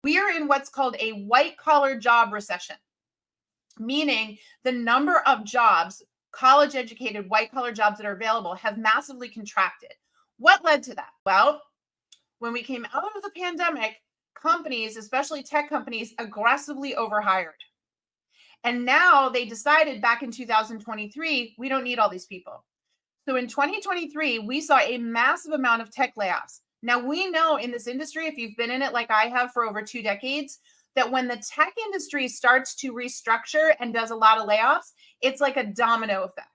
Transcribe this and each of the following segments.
We are in what's called a white collar job recession, meaning the number of jobs, college educated white collar jobs that are available have massively contracted. What led to that? Well, when we came out of the pandemic, companies, especially tech companies, aggressively overhired. And now they decided back in 2023, we don't need all these people. So in 2023, we saw a massive amount of tech layoffs. Now, we know in this industry, if you've been in it like I have for over 2 decades, that when the tech industry starts to restructure and does a lot of layoffs, it's like a domino effect.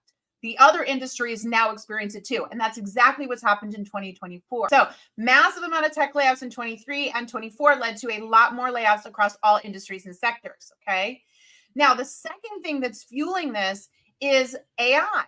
The other industries now experience it too. And that's exactly what's happened in 2024. So massive amount of tech layoffs in 23 and 24 led to a lot more layoffs across all industries and sectors. Okay. Now, the second thing that's fueling this is AI.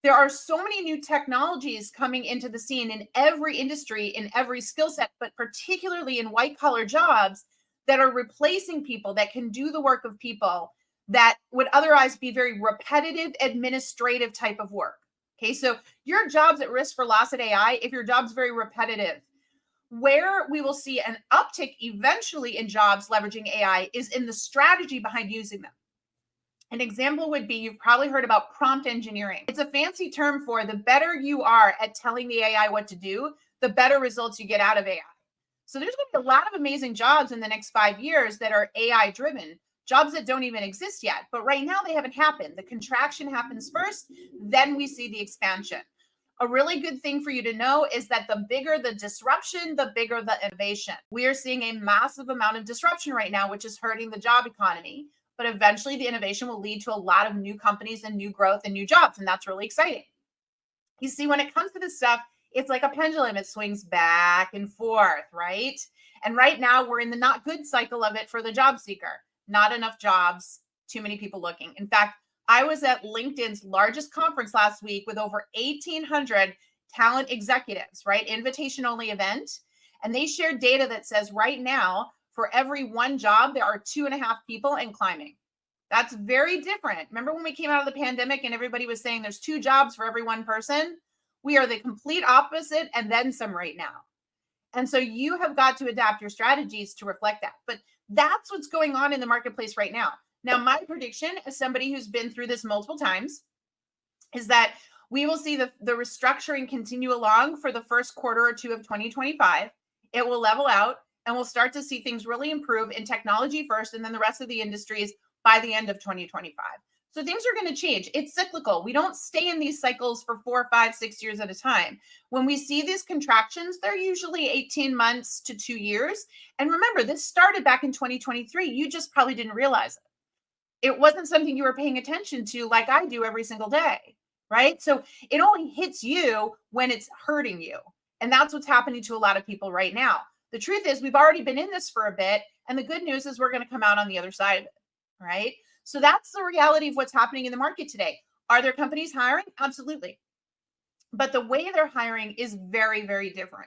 There are so many new technologies coming into the scene in every industry, in every skill set, but particularly in white collar jobs that are replacing people that can do the work of people that would otherwise be very repetitive, administrative type of work. Okay, so your job's at risk for loss at AI if your job's very repetitive. Where we will see an uptick eventually in jobs leveraging AI is in the strategy behind using them. An example would be, you've probably heard about prompt engineering. It's a fancy term for the better you are at telling the AI what to do, the better results you get out of AI. So there's going to be a lot of amazing jobs in the next 5 years that are AI driven, jobs that don't even exist yet. But right now they haven't happened. The contraction happens first, then we see the expansion. A really good thing for you to know is that the bigger the disruption, the bigger the innovation. We are seeing a massive amount of disruption right now, which is hurting the job economy. But eventually the innovation will lead to a lot of new companies and new growth and new jobs. And that's really exciting. You see, when it comes to this stuff, it's like a pendulum. It swings back and forth, right? And right now we're in the not good cycle of it for the job seeker. Not enough jobs, too many people looking. In fact, I was at LinkedIn's largest conference last week with over 1,800 talent executives, right? Invitation only event. And they shared data that says right now, for every one job, there are 2.5 people and climbing. That's very different. Remember when we came out of the pandemic and everybody was saying there's 2 jobs for every one person? We are the complete opposite and then some right now. And so you have got to adapt your strategies to reflect that. But that's what's going on in the marketplace right now. Now, my prediction as somebody who's been through this multiple times is that we will see the restructuring continue along for the first quarter or two of 2025. It will level out. And we'll start to see things really improve in technology first, and then the rest of the industries by the end of 2025. So things are going to change. It's cyclical. We don't stay in these cycles for 4, 5, 6 years at a time. When we see these contractions, they're usually 18 months to 2 years. And remember, this started back in 2023. You just probably didn't realize it. It wasn't something you were paying attention to like I do every single day, right? So it only hits you when it's hurting you. And that's what's happening to a lot of people right now. The truth is we've already been in this for a bit. And the good news is we're going to come out on the other side of it, right? So that's the reality of what's happening in the market today. Are there companies hiring? Absolutely. But the way they're hiring is very, very different.